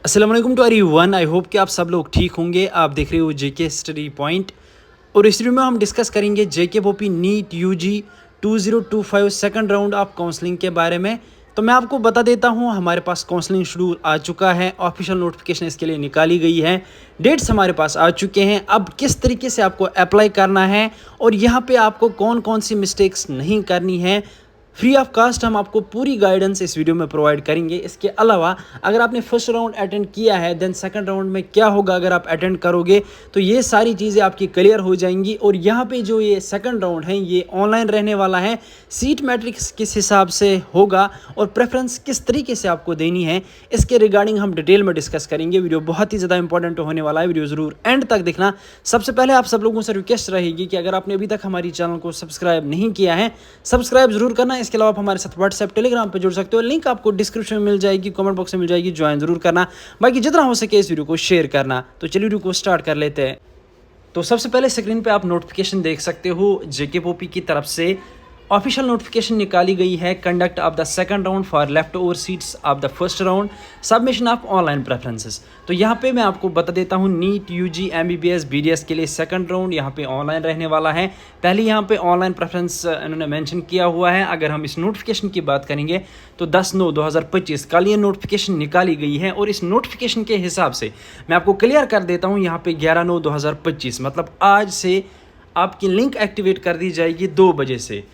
अस्सलाम वालेकुम to everyone. I hope कि आप सब लोग ठीक होंगे। आप देख रहे हो जेके स्टडी पॉइंट और इस वीडियो में हम डिस्कस करेंगे जेके पॉपी NEET UG 2025 second round of counselling के बारे में। तो मैं आपको बता देता हूं, हमारे पास काउंसलिंग शेड्यूल आ चुका है, ऑफिशियल नोटिफिकेशन इसके लिए निकाली गई है, डेट्स हमारे पास आ चुके हैं। अब किस तरीके से आपको अप्लाई करना है और यहाँ पे आपको कौन कौन सी मिस्टेक्स नहीं करनी है, फ्री ऑफ कास्ट हम आपको पूरी गाइडेंस इस वीडियो में प्रोवाइड करेंगे। इसके अलावा अगर आपने फर्स्ट राउंड अटेंड किया है देन सेकंड राउंड में क्या होगा अगर आप अटेंड करोगे, तो ये सारी चीज़ें आपकी क्लियर हो जाएंगी। और यहाँ पे जो ये सेकंड राउंड है ये ऑनलाइन रहने वाला है, सीट मैट्रिक्स किस हिसाब से होगा और प्रेफरेंस किस तरीके से आपको देनी है, इसके रिगार्डिंग हम डिटेल में डिस्कस करेंगे। वीडियो बहुत ही ज़्यादा इंपॉर्टेंट होने वाला है, वीडियो ज़रूर एंड तक देखना। सबसे पहले आप सब लोगों से रिक्वेस्ट रहेगी कि अगर आपने अभी तक हमारी चैनल को सब्सक्राइब नहीं किया है, सब्सक्राइब जरूर करना। इसके अलावा आप हमारे साथ व्हाट्सएप टेलीग्राम पे जुड़ सकते हो, लिंक आपको डिस्क्रिप्शन में मिल जाएगी, कमेंट बॉक्स में मिल जाएगी, ज्वाइन जरूर करना। बाकी जितना हो सके इस वीडियो को शेयर करना। तो चलिए वीडियो को स्टार्ट कर लेते हैं। तो सबसे पहले स्क्रीन पे आप नोटिफिकेशन देख सकते हो, जेके पॉपी की तरफ से ऑफिशियल नोटिफिकेशन निकाली गई है। Conduct of the second round for left over seats of the first round, submission of online preferences. तो यहाँ पे मैं आपको बता देता हूँ, नीट यूजी एमबीबीएस बीडीएस के लिए सेकंड राउंड यहाँ पे ऑनलाइन रहने वाला है। पहले यहाँ पे ऑनलाइन प्रेफरेंस इन्होंने मेंशन किया हुआ है। अगर हम इस नोटिफिकेशन की बात करेंगे तो 10/9/2025 कल ये नोटिफिकेशन निकाली गई है और इस नोटिफिकेशन के हिसाब से मैं आपको क्लियर कर देता हूँ, यहाँ पे 11/9/2025 मतलब आज से आपकी लिंक एक्टिवेट कर दी जाएगी 2 बजे से।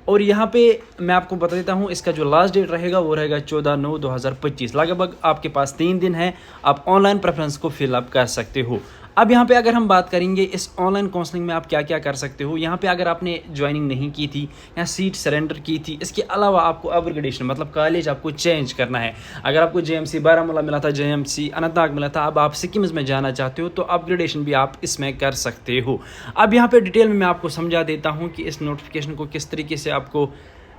और यहाँ पे मैं आपको बता देता हूँ, इसका जो लास्ट डेट रहेगा वो रहेगा 14/9/2025। लगभग आपके पास 3 दिन है, आप ऑनलाइन प्रेफरेंस को फिलअप कर सकते हो। अब यहाँ पे अगर हम बात करेंगे इस ऑनलाइन काउंसलिंग में आप क्या क्या कर सकते हो। यहाँ पे अगर आपने ज्वाइनिंग नहीं की थी या सीट सरेंडर की थी, इसके अलावा आपको अपग्रेडेशन मतलब कॉलेज आपको चेंज करना है। अगर आपको जेएमसी बारामूला मिला था, जेएमसी अनंतनाग मिला था, अब आप सिक्किम में जाना चाहते हो तो अपग्रेडेशन भी आप इसमें कर सकते हो। अब यहाँ पे डिटेल में मैं आपको समझा देता हूँ कि इस नोटिफिकेशन को किस तरीके से आपको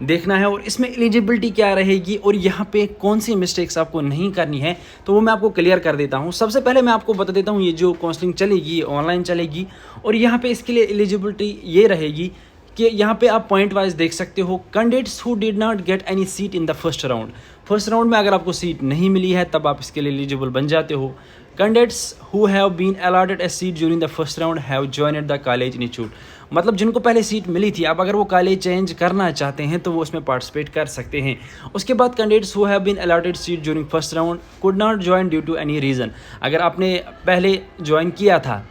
देखना है और इसमें एलिजिबिलिटी क्या रहेगी और यहाँ पे कौन सी मिस्टेक्स आपको नहीं करनी है, तो वो मैं आपको क्लियर कर देता हूँ। सबसे पहले मैं आपको बता देता हूँ, ये जो काउंसलिंग चलेगी ऑनलाइन चलेगी और यहाँ पे इसके लिए एलिजिबिलिटी ये रहेगी कि यहाँ पे आप पॉइंट वाइज देख सकते हो। Candidates who did not get any seat in the first round में अगर आपको सीट नहीं मिली है तब आप इसके लिए एलिजिबल बन जाते हो। Candidates who have been allotted a seat during the first round have joined the college institute, मतलब जिनको पहले सीट मिली थी, अब अगर वो कॉलेज चेंज करना चाहते हैं तो वो उसमें पार्टिसिपेट कर सकते हैं। उसके बाद candidates who have been allotted seat during first round could not join due to any reason, अगर आपने पहले ज्वाइन किया था,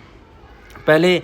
पहले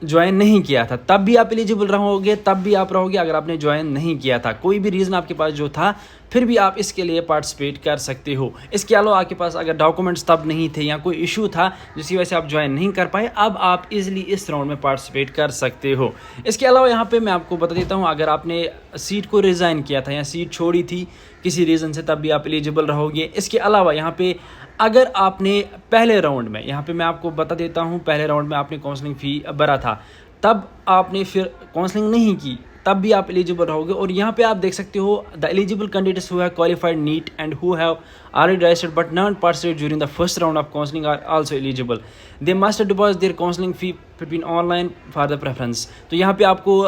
ज्वाइन नहीं किया था, तब भी आप एलिजिबल रहोगे, तब भी आप रहोगे। अगर आपने ज्वाइन नहीं किया था, कोई भी रीज़न आपके पास जो था, फिर भी आप इसके लिए पार्टिसिपेट कर सकते हो। इसके अलावा आपके पास अगर डॉक्यूमेंट्स तब नहीं थे या कोई इशू था जिसकी वजह से आप ज्वाइन नहीं कर पाए, अब आप इजीली इस राउंड में पार्टिसिपेट कर सकते हो। इसके अलावा यहाँ पे मैं आपको बता देता हूँ, अगर आपने सीट को रिज़ाइन किया था या सीट छोड़ी थी किसी रीज़न से, तब भी आप एलिजिबल रहोगे। इसके अलावा यहाँ पे अगर आपने पहले राउंड में, यहाँ पे मैं आपको बता देता हूँ, पहले राउंड में आपने काउंसलिंग फ़ी भरा था, तब आपने फिर काउंसलिंग नहीं की, तब भी आप एलिजिबल रहोगे। और यहाँ पे आप देख सकते हो, the eligible candidates who have qualified neat and who have already registered but not participated during the first round of counseling are also eligible. They must deposit their counseling fee between online for the preference. तो यहाँ पे आपको,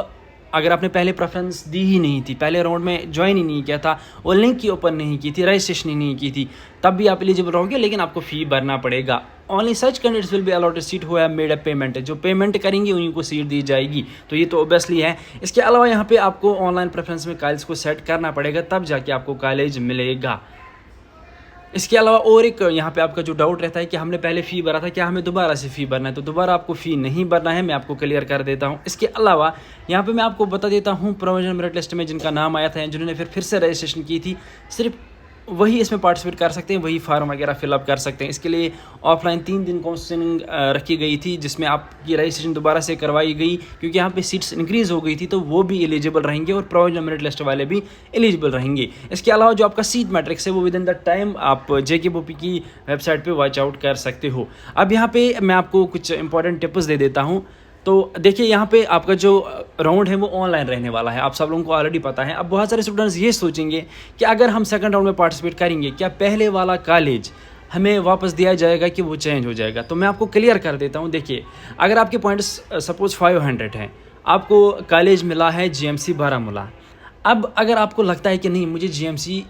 अगर आपने पहले preference दी ही नहीं थी, पहले राउंड में ज्वाइन ही नहीं किया था और लिंक ही ओपन नहीं की थी, रजिस्ट्रेशन ही नहीं की थी, तब भी आप एलिजिबल रहोगे, लेकिन आपको फ़ी भरना पड़ेगा। Only such candidates will be allotted seat who have made a payment, जो पेमेंट करेंगे उन्हीं को सीट दी जाएगी, तो ये तो ऑब्वियसली है। इसके अलावा यहाँ पे आपको ऑनलाइन प्रेफरेंस में कॉलेज को सेट करना पड़ेगा, तब जाके आपको कॉलेज मिलेगा। इसके अलावा और एक यहाँ पे आपका जो डाउट रहता है कि हमने पहले फ़ी भरा था, क्या हमें दोबारा से फ़ी भरना है, तो दोबारा आपको फ़ी नहीं भरना है, मैं आपको क्लियर कर देता हूँ। इसके अलावा यहाँ पे मैं आपको बता देता हूँ, प्रोविजनल मेरिट लिस्ट में जिनका नाम आया था, जिन्होंने फिर से रजिस्ट्रेशन की थी, सिर्फ वही इसमें पार्टिसिपेट कर सकते हैं, वही फार्म वगैरह फिलअप कर सकते हैं। इसके लिए ऑफलाइन 3 दिन काउंसलिंग रखी गई थी, जिसमें आपकी रजिस्ट्रेशन दोबारा से करवाई गई, क्योंकि यहाँ पे सीट्स इंक्रीज़ हो गई थी, तो वो भी एलिजिबल रहेंगे और प्रोविजनल मेरिट लिस्ट वाले भी एलिजिबल रहेंगे। इसके अलावा जो आपका सीट मैट्रिक्स है वो विद इन द टाइम आप जेके पॉपी की वेबसाइट पर वॉच आउट कर सकते हो। अब यहाँ पर मैं आपको कुछ इंपॉर्टेंट टिप्स दे देता हूँ। तो देखिए, यहाँ पे आपका जो राउंड है वो ऑनलाइन रहने वाला है, आप सब लोगों को ऑलरेडी पता है। अब बहुत सारे स्टूडेंट्स ये सोचेंगे कि अगर हम सेकंड राउंड में पार्टिसिपेट करेंगे, क्या पहले वाला कॉलेज हमें वापस दिया जाएगा कि वो चेंज हो जाएगा। तो मैं आपको क्लियर कर देता हूँ। देखिए, अगर आपके पॉइंट्स सपोज 500 हैं, आपको कॉलेज मिला है जीएमसी बारामूला, अब अगर आपको लगता है कि नहीं मुझे जीएमसी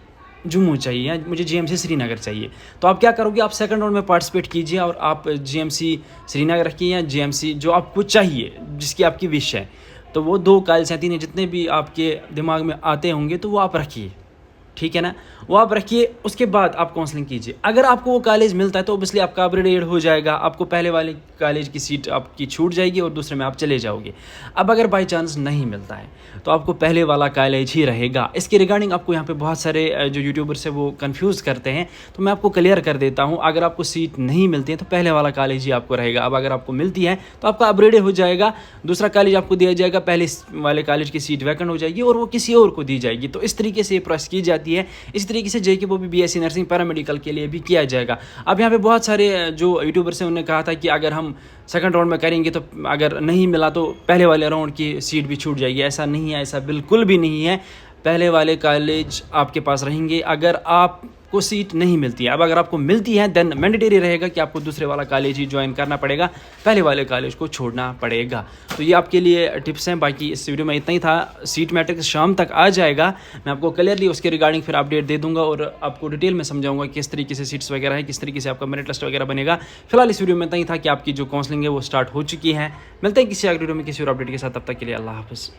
जम्मू चाहिए या मुझे जीएमसी श्रीनगर चाहिए, तो आप क्या करोगे, आप सेकंड राउंड में पार्टिसिपेट कीजिए और आप जीएमसी श्रीनगर रखिए या जीएमसी जो आपको चाहिए, जिसकी आपकी विश है। तो वो 2 कॉलेज हैं, 3 हैं, जितने भी आपके दिमाग में आते होंगे तो वो आप रखिए, ठीक है ना, वो आप रखिए। उसके बाद आप काउंसलिंग कीजिए। अगर आपको वो कॉलेज मिलता है तो ऑब्वियसली आपका अपग्रेड हो जाएगा, आपको पहले वाले कॉलेज की सीट आपकी छूट जाएगी और दूसरे में आप चले जाओगे। अब अगर बाई चांस नहीं मिलता है तो आपको पहले वाला कॉलेज ही रहेगा। इसके रिगार्डिंग आपको यहाँ पे बहुत सारे जो यूट्यूबर्स है वो कंफ्यूज करते हैं, तो मैं आपको क्लियर कर देता हूँ। अगर आपको सीट नहीं मिलती है तो पहले वाला कॉलेज ही आपको रहेगा। अब अगर आपको मिलती है तो आपका अपग्रेड हो जाएगा, दूसरा कॉलेज आपको दिया जाएगा, पहले वाले कॉलेज की सीट वैकेंट हो जाएगी और वो किसी और को दी जाएगी। तो इस तरीके से ये प्रोसेस की जाती है। इस तरीके से जेके वो भी बीएससी नर्सिंग पैरामेडिकल के लिए भी किया जाएगा। अब यहाँ पे बहुत सारे जो यूट्यूबर्स हैं उन्होंने कहा था कि अगर हम सेकंड राउंड में करेंगे तो अगर नहीं मिला तो पहले वाले राउंड की सीट भी छूट जाएगी। ऐसा नहीं है, ऐसा बिल्कुल भी नहीं है। पहले वाले कॉलेज आपके पास रहेंगे अगर आपको सीट नहीं मिलती है। अब अगर आपको मिलती है देन मैंडेटरी रहेगा कि आपको दूसरे वाला कॉलेज ही ज्वाइन करना पड़ेगा, पहले वाले कॉलेज को छोड़ना पड़ेगा। तो ये आपके लिए टिप्स हैं। बाकी इस वीडियो में इतना ही था। सीट मैट्रिक्स शाम तक आ जाएगा, मैं आपको क्लियरली उसके रिगार्डिंग फिर अपडेट दे दूंगा और आपको डिटेल में समझाऊंगा किस तरीके से सीट्स वगैरह है, किस तरीके से आपका मेरिट लिस्ट वगैरह बनेगा। फिलहाल इस वीडियो में इतना ही था कि आपकी जो काउंसलिंग है वो स्टार्ट हो चुकी है। मिलते हैं किसी अगले वीडियो में किसी और अपडेट के साथ, तब तक के लिए अल्लाह हाफ़िज़।